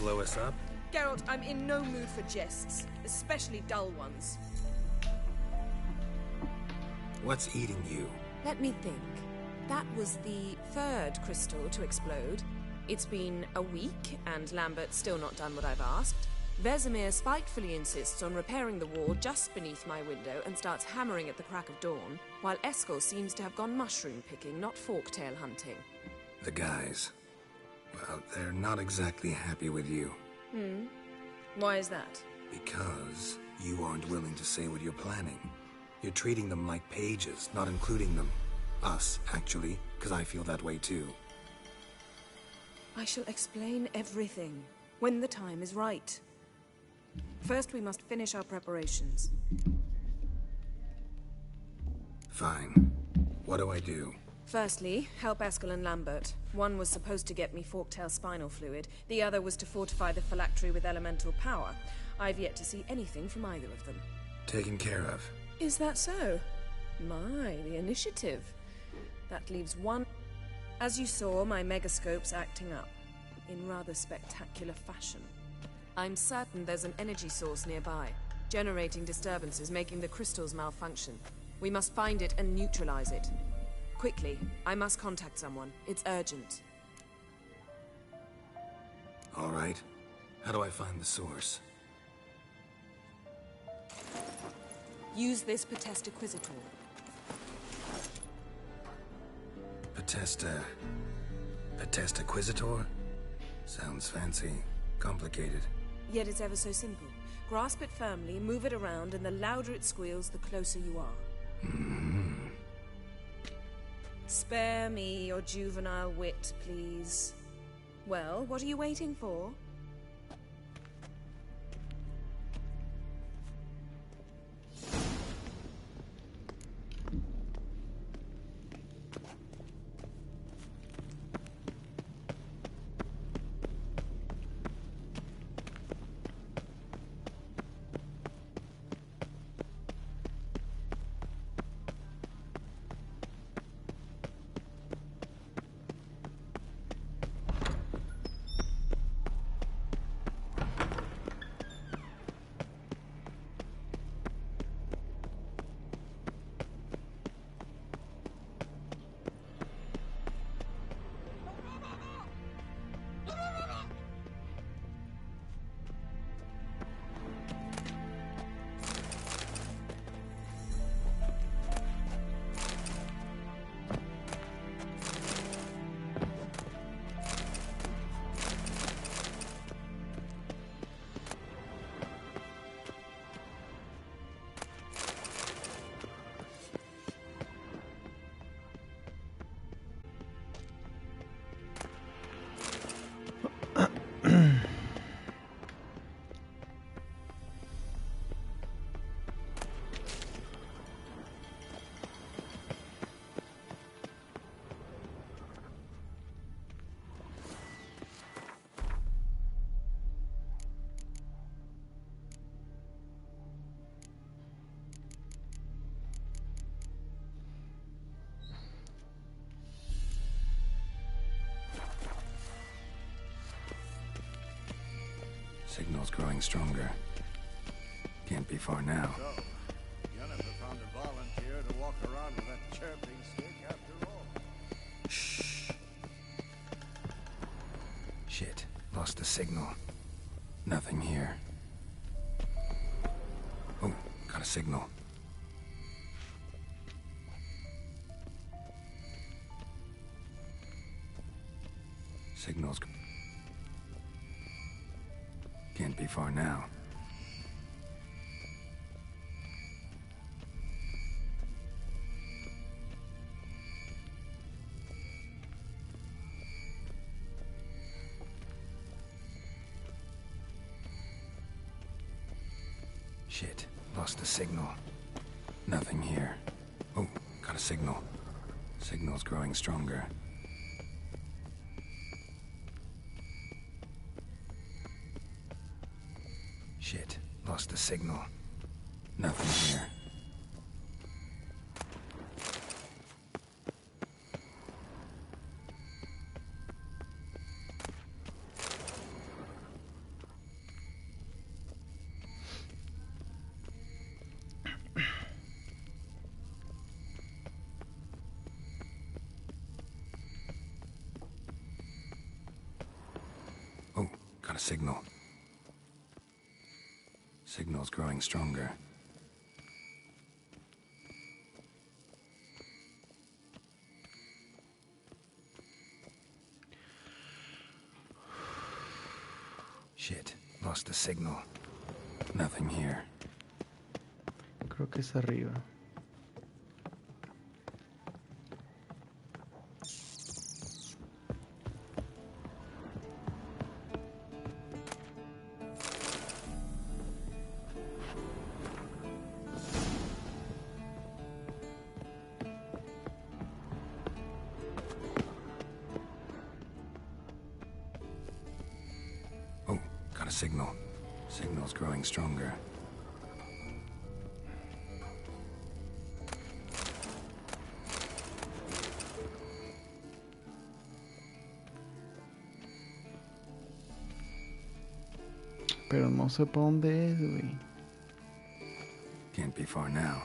blow us up? Geralt, I'm in no mood for jests, especially dull ones. What's eating you? Let me think. That was the third crystal to explode. It's been a week, and Lambert's still not done what I've asked. Vesemir spitefully insists on repairing the wall just beneath my window and starts hammering at the crack of dawn, while Eskel seems to have gone mushroom picking, not forktail hunting. The guys. Well, they're not exactly happy with you. Why is that? Because you aren't willing to say what you're planning. You're treating them like pages, not including them. Us, actually, because I feel that way too. I shall explain everything, when the time is right. First, we must finish our preparations. Fine. What do I do? Firstly, help Eskel and Lambert. One was supposed to get me forktail spinal fluid, the other was to fortify the phylactery with elemental power. I've yet to see anything from either of them. Taken care of. Is that so? My, the initiative. That leaves one. As you saw, my megascope's acting up, in rather spectacular fashion. I'm certain there's an energy source nearby, generating disturbances, making the crystals malfunction. We must find it and neutralize it. Quickly, I must contact someone. It's urgent. All right. How do I find the source? Use this Potesta Quisitor. Potesta Quisitor? Sounds fancy. Complicated. Yet it's ever so simple. Grasp it firmly, move it around, and the louder it squeals, the closer you are. Spare me your juvenile wit, please. Well, what are you waiting for? Signal's growing stronger. Can't be far now. So, Jennifer found a volunteer to walk around with that chirping stick after all. Shh. Shit. Lost the signal. Nothing here. Oh, got a signal. Signal's... Can't be far now. Shit, lost the signal. Nothing here. Oh, got a signal. Signal's growing stronger. Shit, lost the signal. Nothing here. Got a signal. Signal's growing stronger. Shit, lost the signal. Nothing here. Creo que es arriba. Oh, got a signal. Signal's growing stronger. Pero no sé para dónde es, güey. Can't be far now.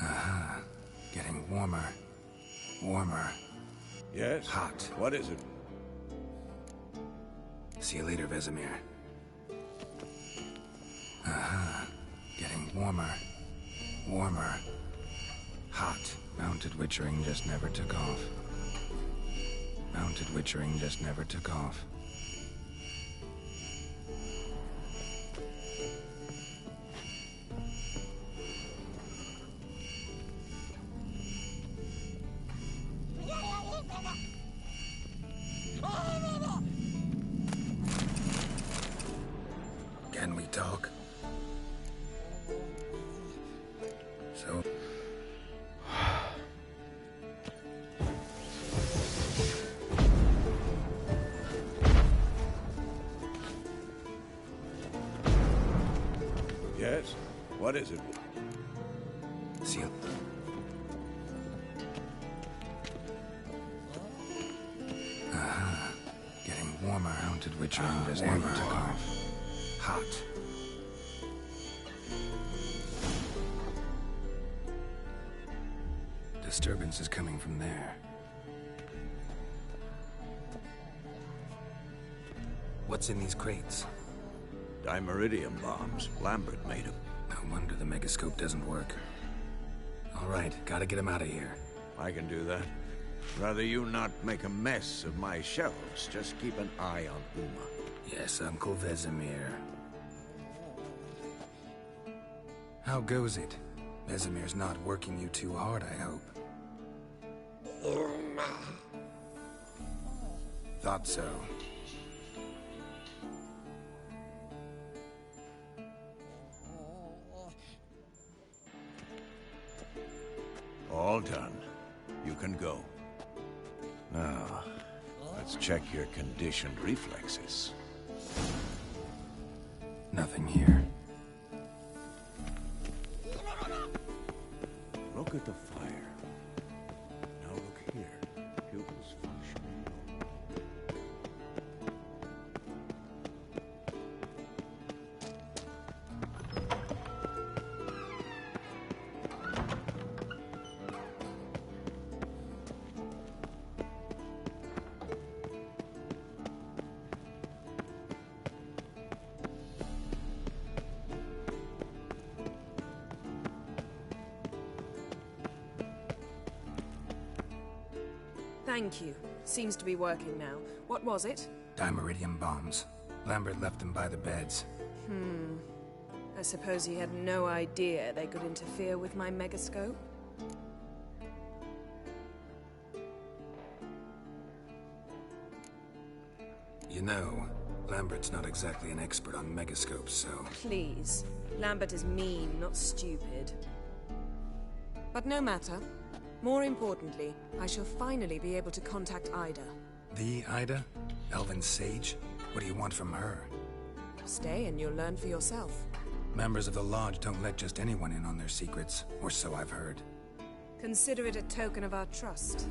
Aha. Getting warmer. Warmer. Yes? Hot. What is it? See you later, Vesemir. Aha. Getting warmer. Warmer. Hot. Mounted witchering just never took off. Mounted witchering just never took off. Can we talk? So... Yes? What is it? See you. Aha. Getting warmer. Mounted witchering just never took off. Hot. Disturbance is coming from there. What's in these crates? Dimeridium bombs. Lambert made them. No wonder the megascope doesn't work. All right, gotta get him out of here. I can do that. Rather you not make a mess of my shelves. Just keep an eye on Uma. Yes, Uncle Vesemir. How goes it? Vesemir's not working you too hard, I hope. Thought so. All done. You can go. Now, let's check your conditioned reflexes. Nothing here. Look at the fire. Now look here. Pupils functioning. Thank you. Seems to be working now. What was it? Dimeridium bombs. Lambert left them by the beds. I suppose he had no idea they could interfere with my megascope? You know, Lambert's not exactly an expert on megascopes, so... Please. Lambert is mean, not stupid. But no matter. More importantly, I shall finally be able to contact Ida. The Ida? Elven Sage? What do you want from her? Stay and you'll learn for yourself. Members of the Lodge don't let just anyone in on their secrets, or so I've heard. Consider it a token of our trust.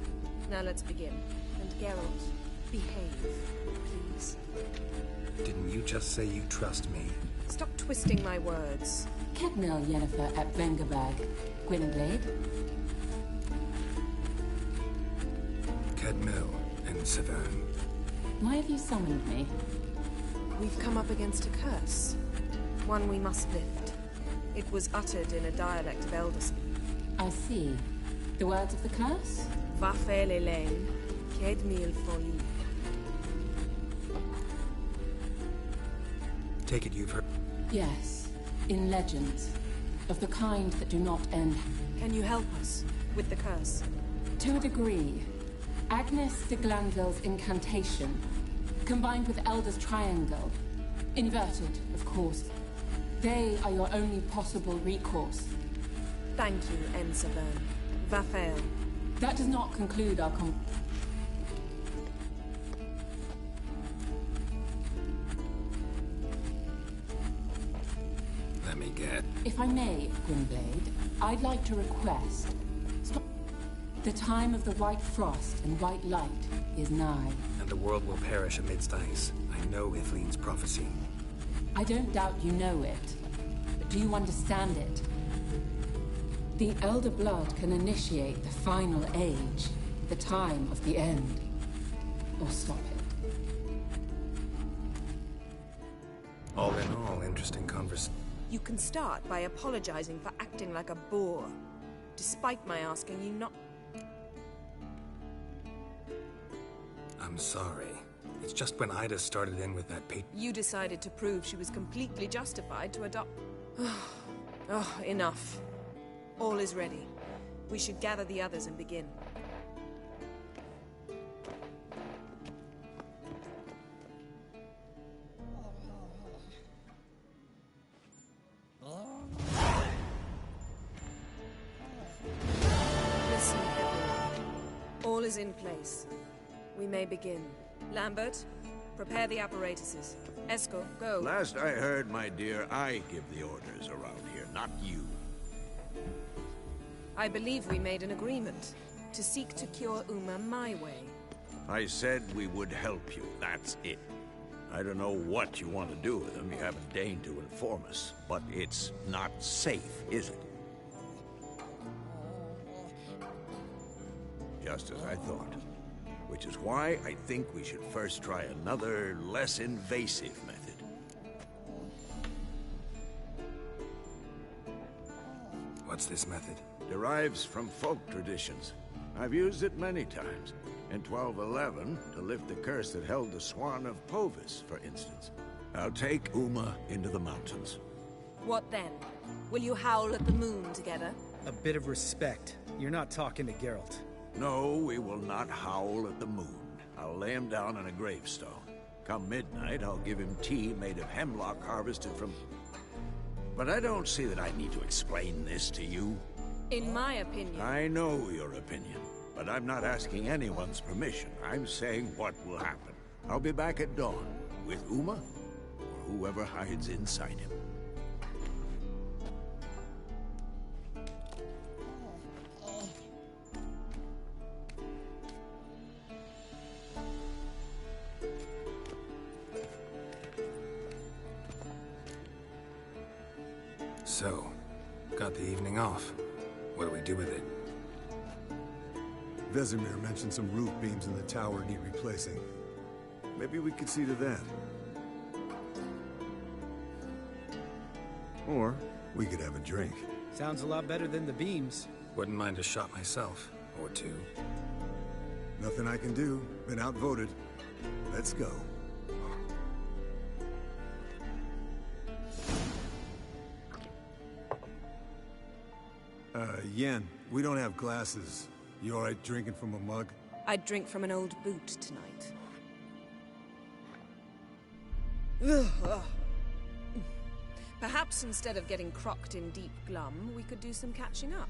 Now let's begin. And Geralt, behave, please. Didn't you just say you trust me? Stop twisting my words. Kednel Yennefer at Vengerberg. Gwynblade. Mill in Severn. Why have you summoned me? We've come up against a curse. One we must lift. It was uttered in a dialect of Elderspeak. I see. The words of the curse? Va faire l'Elaine, qu'aide mille folie. Take it you've heard. Yes. In legends. Of the kind that do not end. Can you help us with the curse? To a degree. Agnes de Glanville's incantation, combined with Elder's triangle, inverted, of course. They are your only possible recourse. Thank you, En Severn. Va faire. That does not conclude our Let me get. If I may, Gwynblade, I'd like to request... Stop. The time of the white frost and white light is nigh. And the world will perish amidst ice. I know Ithleen's prophecy. I don't doubt you know it, but do you understand it? The Elder Blood can initiate the final age, the time of the end, or stop it. All in all, interesting conversation. You can start by apologizing for acting like a boor, despite my asking you not... I'm sorry. It's just when Ida started in with that You decided to prove she was completely justified to adopt... Oh, enough. All is ready. We should gather the others and begin. Listen, everyone. All is in place. We may begin. Lambert, prepare the apparatuses. Esco, go. Last I heard, my dear, I give the orders around here, not you. I believe we made an agreement to seek to cure Uma my way. I said we would help you, that's it. I don't know what you want to do with them, you haven't deigned to inform us. But it's not safe, is it? Just as I thought. Which is why I think we should first try another, less invasive method. What's this method? Derives from folk traditions. I've used it many times. In 1211, to lift the curse that held the Swan of Povis, for instance. I'll take Uma into the mountains. What then? Will you howl at the moon together? A bit of respect. You're not talking to Geralt. No, we will not howl at the moon. I'll lay him down on a gravestone. Come midnight, I'll give him tea made of hemlock harvested from... But I don't see that I need to explain this to you. In my opinion... I know your opinion, but I'm not asking anyone's permission. I'm saying what will happen. I'll be back at dawn, with Uma, or whoever hides inside him. So, got the evening off. What do we do with it? Vesemir mentioned some roof beams in the tower need replacing. Maybe we could see to that. Or we could have a drink. Sounds a lot better than the beams. Wouldn't mind a shot myself, or two. Nothing I can do. Been outvoted. Let's go. Yen, we don't have glasses. You alright drinking from a mug? I'd drink from an old boot tonight. Ugh. Perhaps instead of getting crocked in deep glum, we could do some catching up.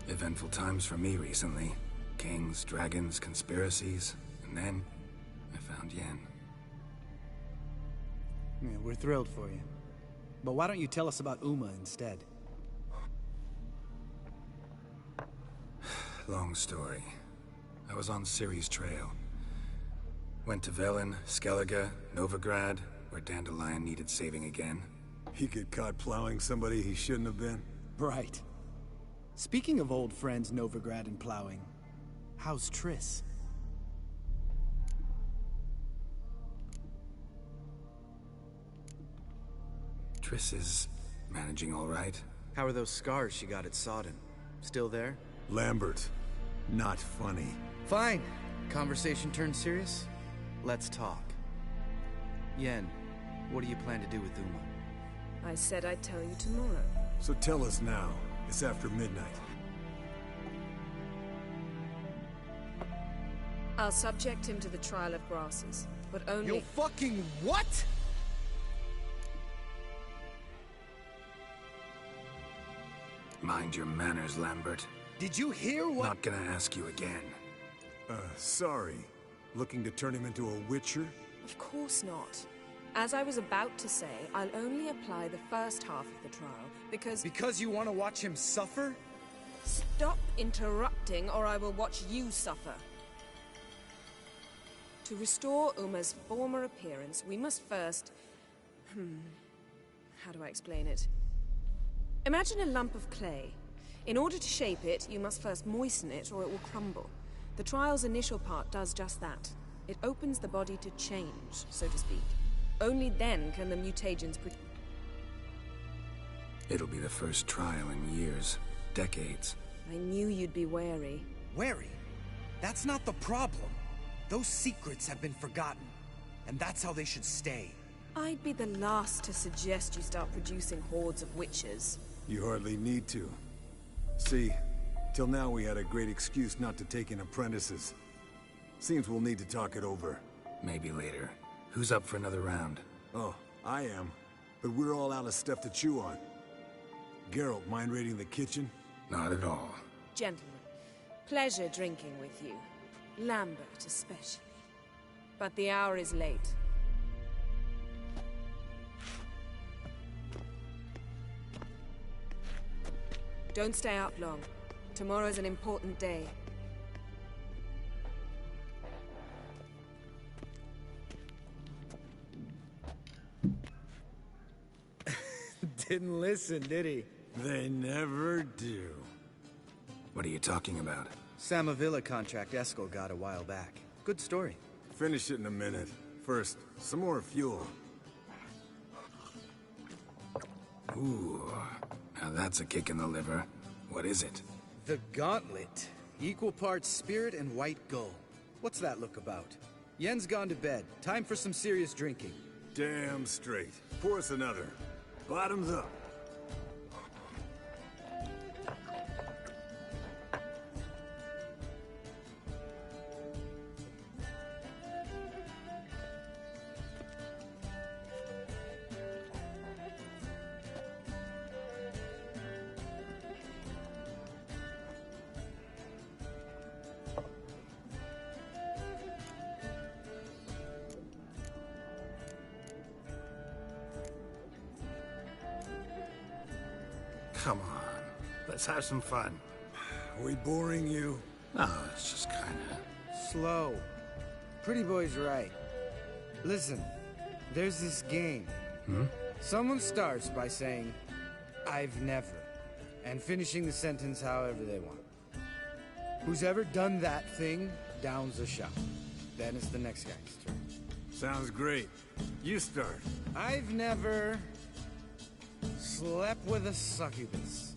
Eventful times for me recently. Kings, dragons, conspiracies, and then I found Yen. Yeah, we're thrilled for you. But why don't you tell us about Uma instead? Long story. I was on Ciri's trail. Went to Velen, Skellige, Novigrad, where Dandelion needed saving again. He get caught plowing somebody he shouldn't have been? Right. Speaking of old friends Novigrad and plowing, how's Triss? Triss is managing all right. How are those scars she got at Sodden? Still there? Lambert, not funny. Fine. Conversation turned serious? Let's talk. Yen, what do you plan to do with Uma? I said I'd tell you tomorrow. So tell us now. It's after midnight. I'll subject him to the trial of grasses, but only— You fucking what?! Mind your manners, Lambert. Did you hear what— Not gonna ask you again. Sorry. Looking to turn him into a witcher? Of course not. As I was about to say, I'll only apply the first half of the trial, because— Because you want to watch him suffer? Stop interrupting, or I will watch you suffer. To restore Uma's former appearance, we must first— how do I explain it? Imagine a lump of clay. In order to shape it, you must first moisten it, or it will crumble. The trial's initial part does just that. It opens the body to change, so to speak. Only then can the mutagens— It'll be the first trial in years, decades. I knew you'd be wary. Wary? That's not the problem. Those secrets have been forgotten, and that's how they should stay. I'd be the last to suggest you start producing hordes of witches. You hardly need to. See, till now we had a great excuse not to take in apprentices. Seems we'll need to talk it over. Maybe later. Who's up for another round? Oh, I am. But we're all out of stuff to chew on. Geralt, mind raiding the kitchen? Not at all. Gentlemen, pleasure drinking with you. Lambert especially. But the hour is late. Don't stay up long. Tomorrow's an important day. Didn't listen, did he? They never do. What are you talking about? Samavilla contract Eskel got a while back. Good story. Finish it in a minute. First, some more fuel. Ooh, now that's a kick in the liver. What is it? The Gauntlet. Equal parts spirit and white gull. What's that look about? Yen's gone to bed. Time for some serious drinking. Damn straight. Pour us another. Bottoms up. Come on, let's have some fun. Are we boring you? No, it's just kinda... Slow. Pretty boy's right. Listen, there's this game. Someone starts by saying, "I've never," and finishing the sentence however they want. Who's ever done that thing downs the shot. Then it's the next guy's turn. Sounds great. You start. I've never slept with a succubus.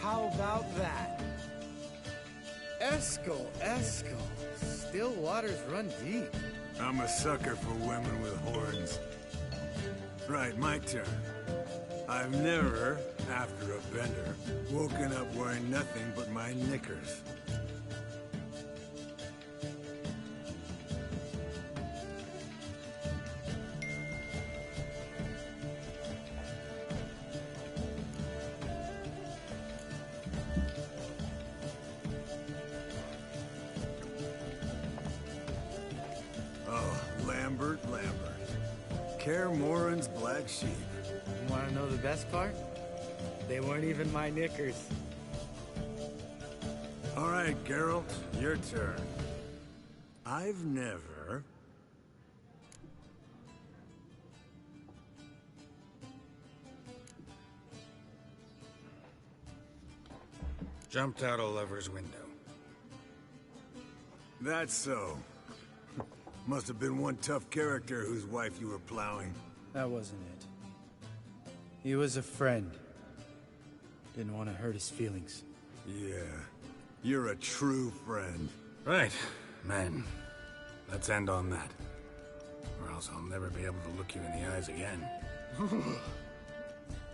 How about that? Eskel. Still waters run deep. I'm a sucker for women with horns. Right, my turn. I've never, after a bender, woken up wearing nothing but my knickers. Oh, Lambert. Kaer Morhen's black sheep. You want to know the best part? They weren't even my knickers. All right, Geralt, your turn. I've never... Jumped out a lover's window. That's so. Must have been one tough character whose wife you were plowing. That wasn't it. He was a friend. Didn't want to hurt his feelings. Yeah. You're a true friend. Right, men. Let's end on that. Or else I'll never be able to look you in the eyes again.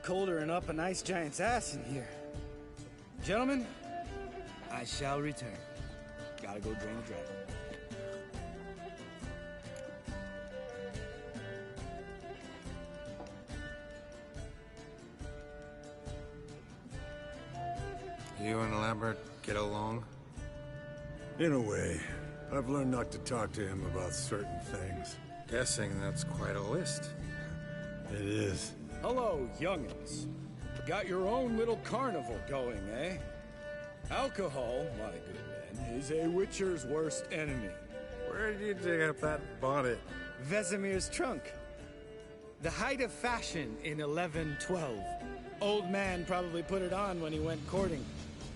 Colder and up an ice giant's ass in here. Gentlemen, I shall return. Gotta go drain the dragon. You and Lambert get along? In a way. I've learned not to talk to him about certain things. Guessing that's quite a list. It is. Hello, young'uns. Got your own little carnival going, eh? Alcohol, my good men, is a witcher's worst enemy. Where did you dig up that bonnet? Vesemir's trunk. The height of fashion in 1112. Old man probably put it on when he went courting.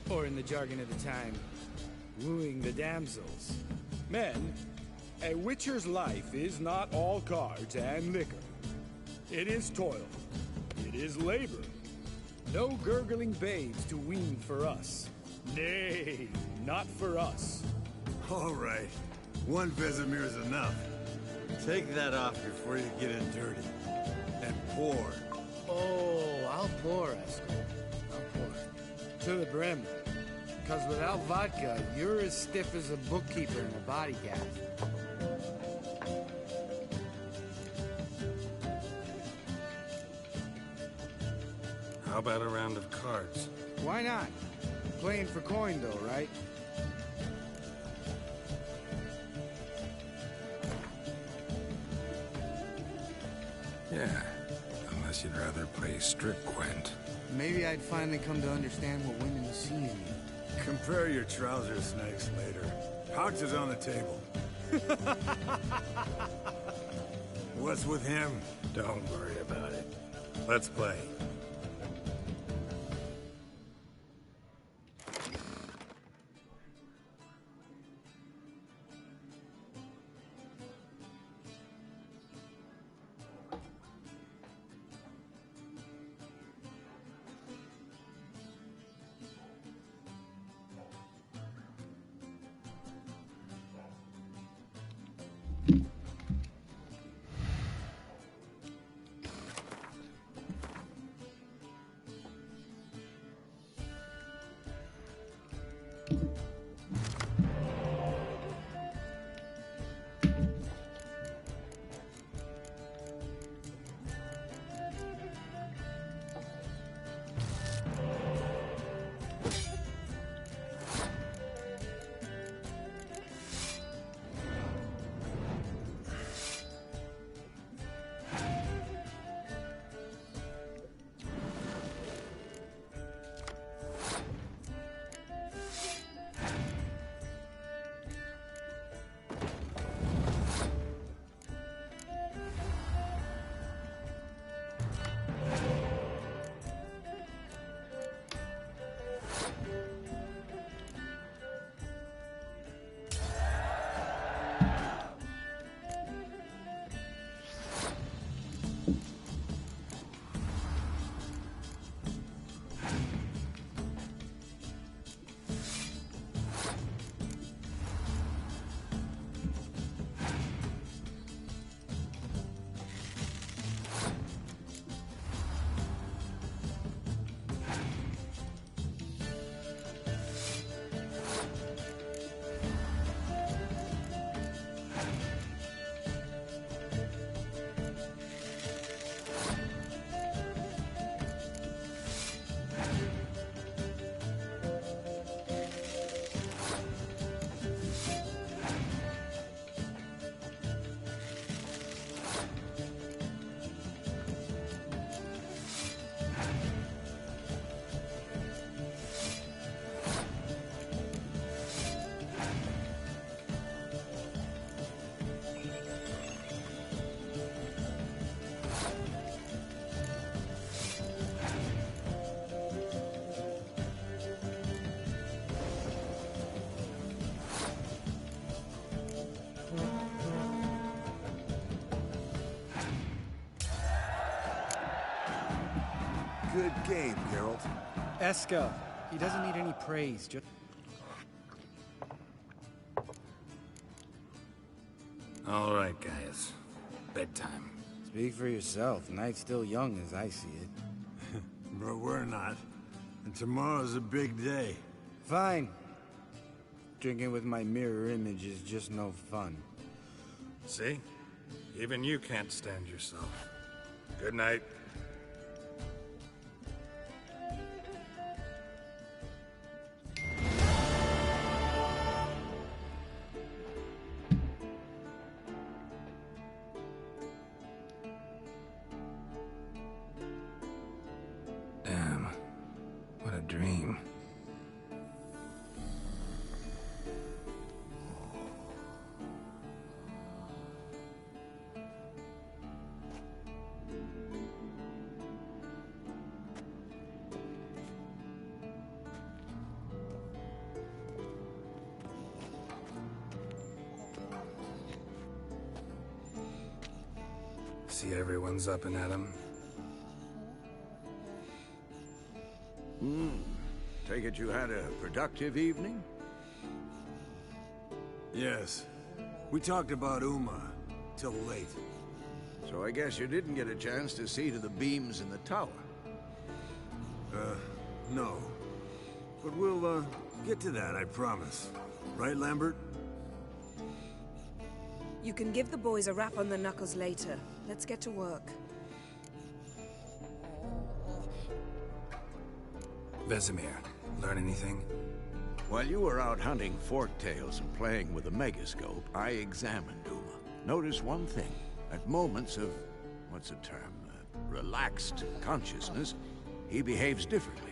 Or in the jargon of the time, wooing the damsels. Men, a witcher's life is not all cards and liquor. It is toil. It is labor. No gurgling babes to wean for us. Nay, not for us. All right. One Vesemir's enough. Take that off before you get it dirty. And pour. Oh, I'll pour, Eskel. I'll pour. To the brim. Because without vodka, you're as stiff as a bookkeeper in a body gaff. How about a round of cards? Why not? Playing for coin, though, right? Yeah, unless you'd rather play strip quent. Maybe I'd finally come to understand what women see in you. Compare your trouser snakes later. Pouch is on the table. What's with him? Don't worry about it. Let's play. good game, Geralt. Esco, he doesn't need any praise, just... All right, guys. Bedtime. Speak for yourself. Night's still young as I see it. But we're not. And tomorrow's a big day. Fine. Drinking with my mirror image is just no fun. See? Even you can't stand yourself. Good night. Damn. What a dream. See everyone's up and at 'em. Take it you had a productive evening? Yes. We talked about Uma till late. So I guess you didn't get a chance to see to the beams in the tower. No. But we'll, get to that, I promise. Right, Lambert? You can give the boys a rap on the knuckles later. Let's get to work. Vesemir, learn anything? While you were out hunting forktails and playing with a megascope, I examined Uma. Notice one thing. At moments of, what's the term, relaxed consciousness, he behaves differently.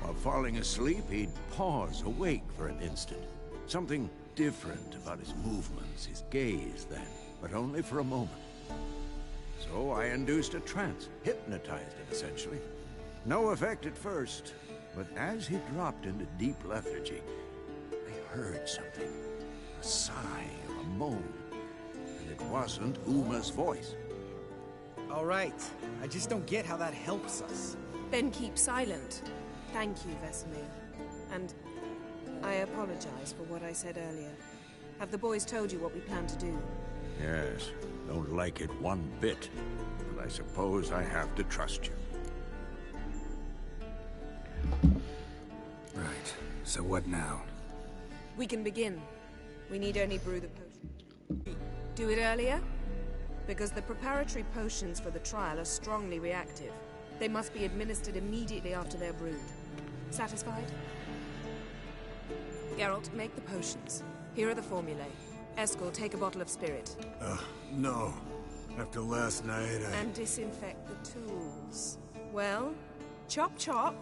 While falling asleep, he'd pause awake for an instant. Something different about his movements, his gaze then, but only for a moment. So I induced a trance, hypnotized him essentially. No effect at first, but as he dropped into deep lethargy, I heard something. A sigh or a moan. And it wasn't Uma's voice. All right. I just don't get how that helps us. Then keep silent. Thank you, Vesemir. And I apologize for what I said earlier. Have the boys told you what we plan to do? Yes, don't like it one bit. But I suppose I have to trust you. Right. So what now? We can begin. We need only brew the potion. Do it earlier? Because the preparatory potions for the trial are strongly reactive. They must be administered immediately after they're brewed. Satisfied? Geralt, make the potions. Here are the formulae. Eskel, take a bottle of spirit. No. After last night, And disinfect the tools. Well, chop chop.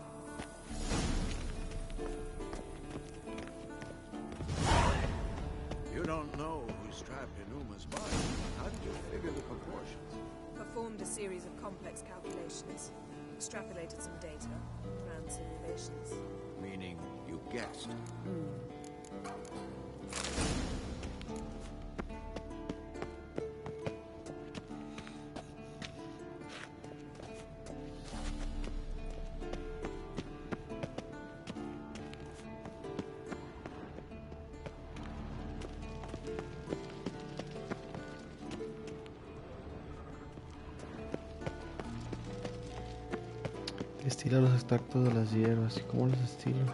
You don't know who's trapped in Uma's body. How did you figure the proportions? Performed a series of complex calculations. Extrapolated some data. Ran simulations. Meaning you guessed. Estila los extractos de las hierbas. ¿Y cómo los estilo?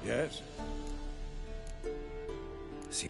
Yes? See.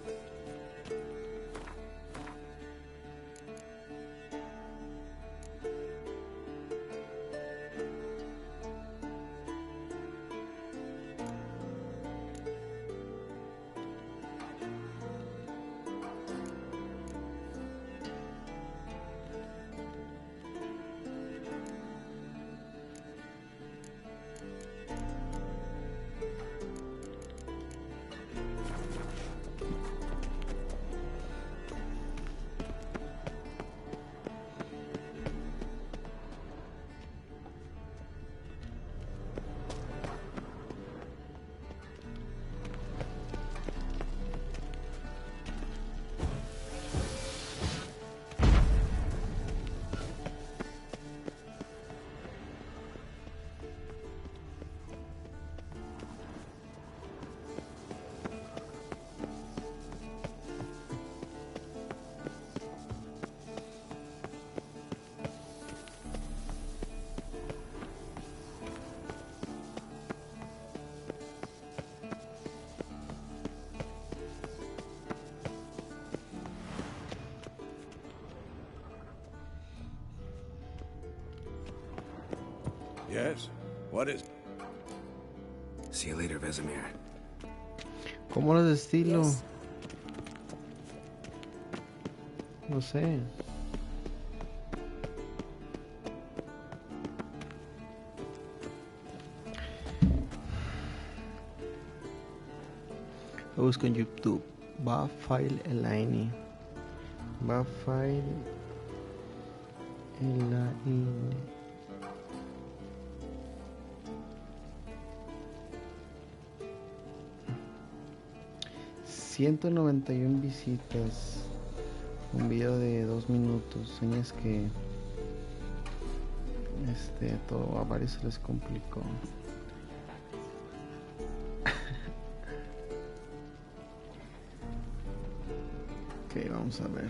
Yes? What is... See you later, Vesemir. ¿Cómo los de estilo? Yes. No sé. Lo busco en YouTube. Bafile Elaine. Bafile Elaine. ...191 visitas... ...un video de 2 minutos... ...señas que... todo a varios se les complicó... Ok, vamos a ver...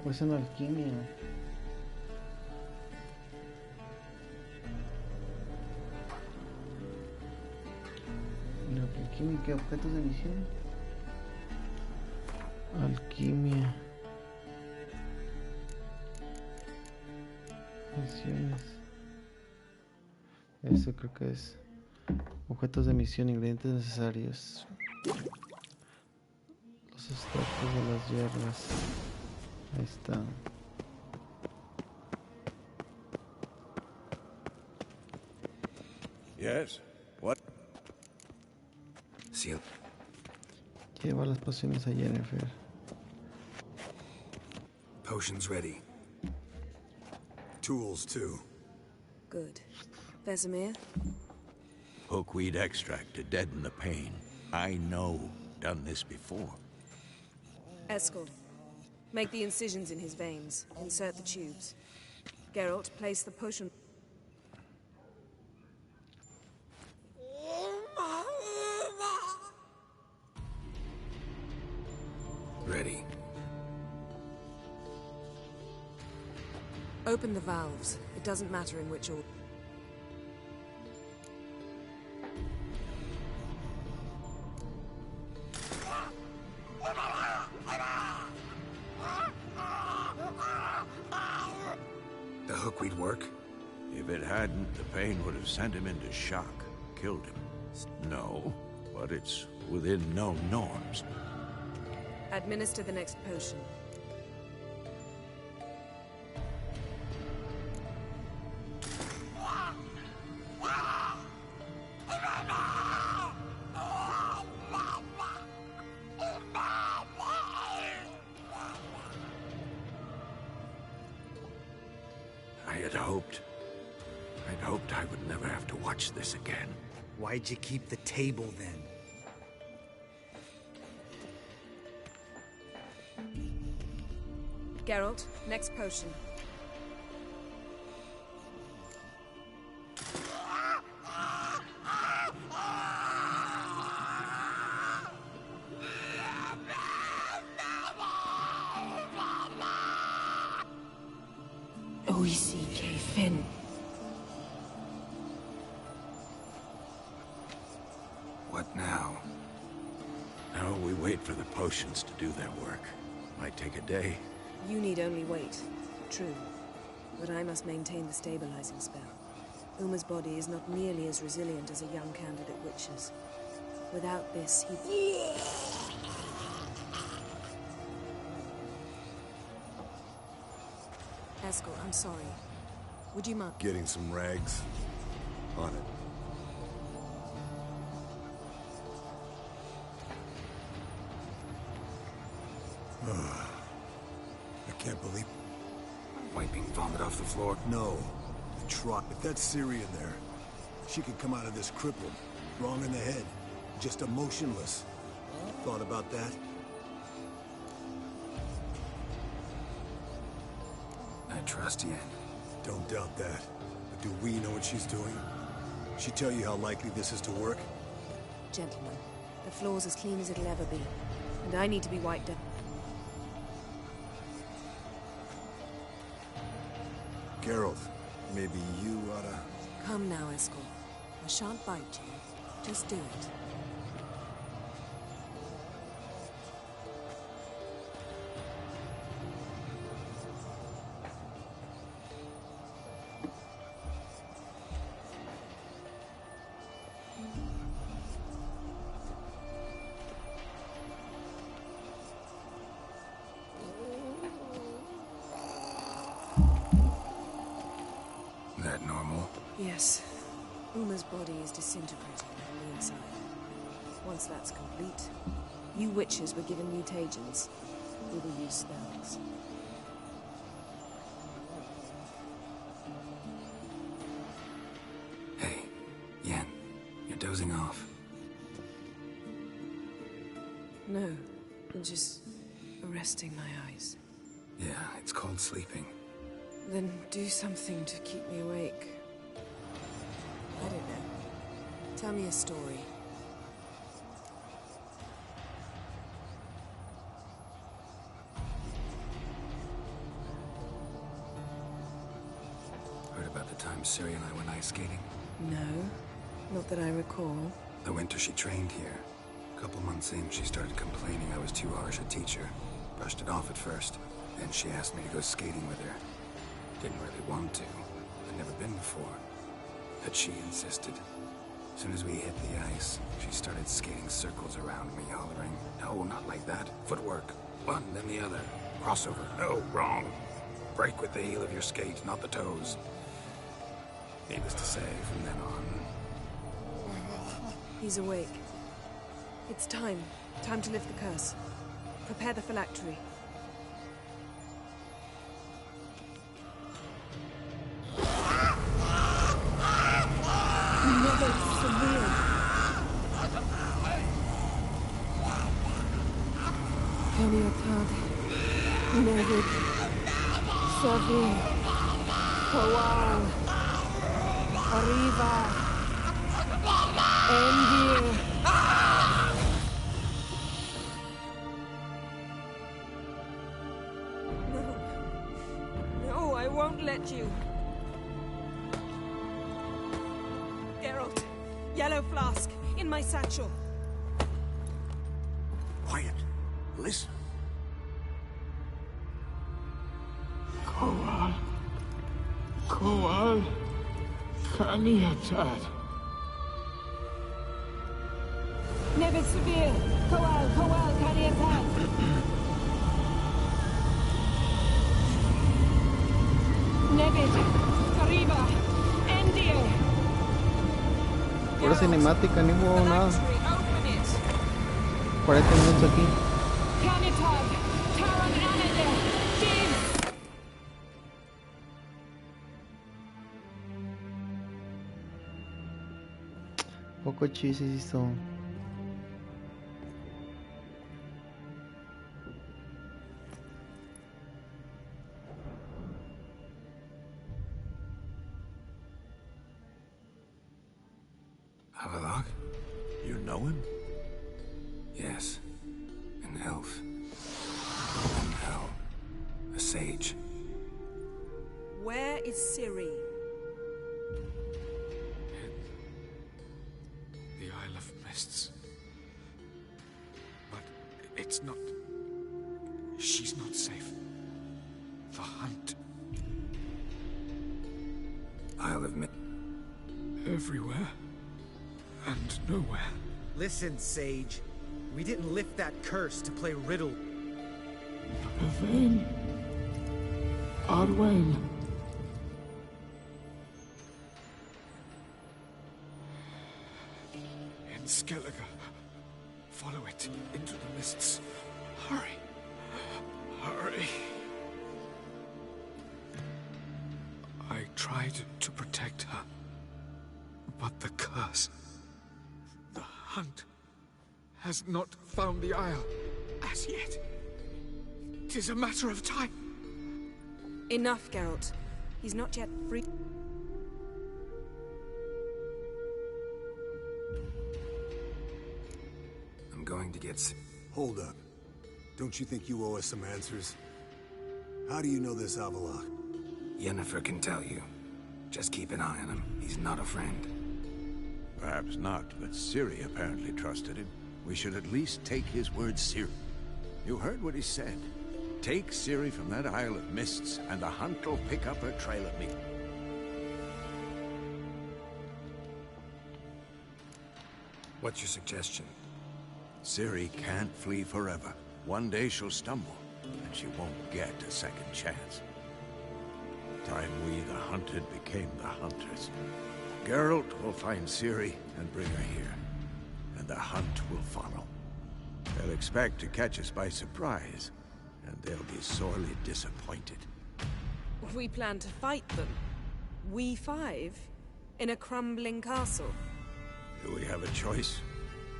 Pues en alquimia. La alquimia, ¿qué objetos de misión? Alquimia. Misiones. Esto creo que es objetos de misión, ingredientes necesarios. Los extractos de las hierbas. Ahí está. Yes? What? See you. Lleva las pociones a Jennifer. Potions ready. Tools, too. Good. Vesemir? Hookweed extract to deaden the pain. I know. Done this before. Eskel. Make the incisions in his veins. Insert the tubes. Geralt, place the potion... Ready. Open the valves. It doesn't matter in which order. The hookweed work? If it hadn't, the pain would have sent him into shock, killed him. No, but it's within known norms. Administer the next potion. I'd hoped I would never have to watch this again. Why'd you keep the table then? Geralt, next potion. O-E-C-K Finn. What now? Now we wait for the potions to do their work. Might take a day. You need only wait. True. But I must maintain the stabilizing spell. Uma's body is not nearly as resilient as a young candidate witch's. Without this, he... Eskel, I'm sorry. Would you mind? Getting some rags. On it. I can't believe... Wiping vomit off the floor? No, try. If that's Ciri in there, she could come out of this crippled, wrong in the head, just emotionless. Thought about that? I trust Yen. Don't doubt that. But do we know what she's doing? She tell you how likely this is to work? Gentlemen, the floor's as clean as it'll ever be. And I need to be wiped out. Geralt, maybe you oughta... Come now, Escort. I shan't bite you. Just do it. That normal? Yes. Uma's body is disintegrating on the inside. Once that's complete, you witches were given mutagens. We will use spells. Hey, Yen, you're dozing off. No, I'm just resting my eyes. Yeah, it's called sleeping. Then do something to keep me awake. I don't know. Tell me a story. Heard about the time Ciri and I went ice skating? No, not that I recall. The winter she trained here. A couple months in, she started complaining I was too harsh a teacher. Brushed it off at first. Then she asked me to go skating with her. Didn't really want to. I'd never been before. But she insisted. As soon as we hit the ice, she started skating circles around me, hollering, "No, not like that. Footwork. One, then the other. Crossover. No, wrong. Break with the heel of your skate, not the toes." Needless to say, from then on... He's awake. It's time. Time to lift the curse. Prepare the phylactery. Nevid, Savin, Kowal, Arriva, Endir. No, I won't let you. Geralt, yellow flask, in my satchel. Quiet. Listen. Kowal, Kaniatad. Nevid Severe, Kowal, Kaniatad. Nevid, Arriba, Endir. Pura cinemática, ni hubo nada. Open it. 40 minutos aquí. Kaniatad, Taran Anadil, Div. Poco chiste hizo. Havelock? You know him? Yes. An elf. From hell. A sage. Where is Ciri? The Isle of Mists. But it's not... She's not safe. The hunt. Isle of Mists. Everywhere. And nowhere. Listen, Sage. We didn't lift that curse to play riddle. Yvain. Arwen. In Skellige. Follow it into the mists. Hurry. Hurry. I tried to protect her. But the curse, the hunt, has not found the Isle as yet. 'Tis a matter of time. Enough, Geralt. He's not yet free. I'm going to get... Hold up. Don't you think you owe us some answers? How do you know this Avallac'h? Yennefer can tell you. Just keep an eye on him. He's not a friend. Perhaps not, but Ciri apparently trusted him. We should at least take his word seriously. You heard what he said. Take Ciri from that Isle of Mists, and the hunt will pick up her trail of meat. What's your suggestion? Ciri can't flee forever. One day she'll stumble, and she won't get a second chance. Time we, the hunted, became the hunters. Geralt will find Ciri and bring her here, and the hunt will follow. They'll expect to catch us by surprise, and they'll be sorely disappointed. We plan to fight them. We five? In a crumbling castle? Do we have a choice?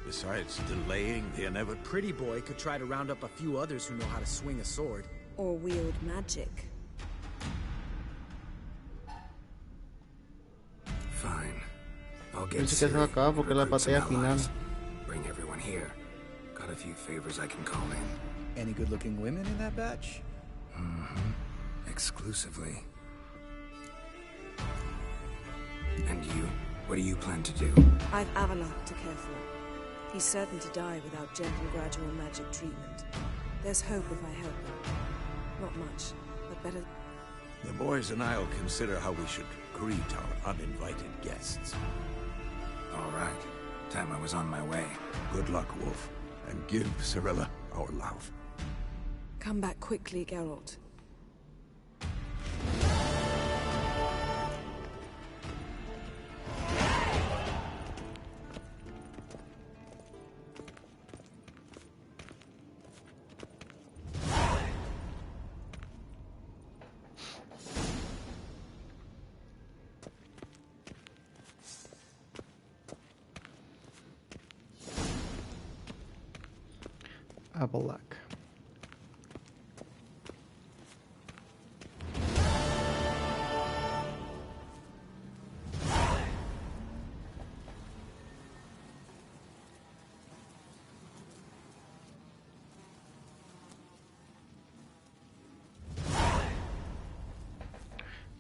Besides delaying the inevitable? Pretty boy could try to round up a few others who know how to swing a sword. Or wield magic. Fine. I'll get Pensé que se Ciri, acababa porque la recruit some batalla final. allies, bring everyone here. Got a few favors I can call in. Any good-looking women in that batch? Mm-hmm. Exclusively. And you? What do you plan to do? I've Avallac'h to care for. He's certain to die without gentle, gradual magic treatment. There's hope if I help him. Not much, but better... The boys and I'll consider how we should greet our uninvited guests. All right. Time I was on my way. Good luck, Wolf, and give Cirilla our love. Come back quickly, Geralt. Avallac'h.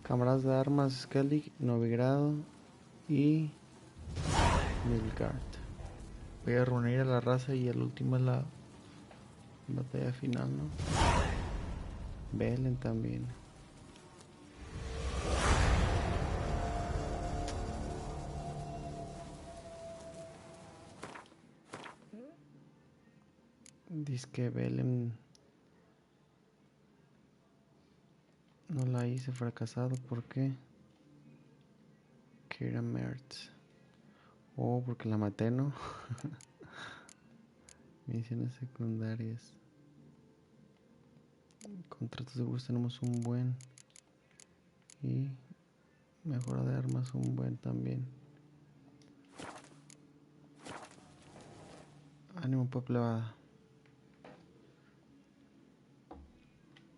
Cámaras de armas, Skellig, Novigrado y Nilfgaard. Voy a reunir a la raza y el último es la batalla final, ¿no? Velen también. Dice que Velen no la hice fracasado. ¿Por qué? Kira Mertz. Oh, porque la maté, ¿no? Misiones secundarias. Contratos de bus tenemos un buen. Y mejora de armas un buen también. Ánimo, plebada.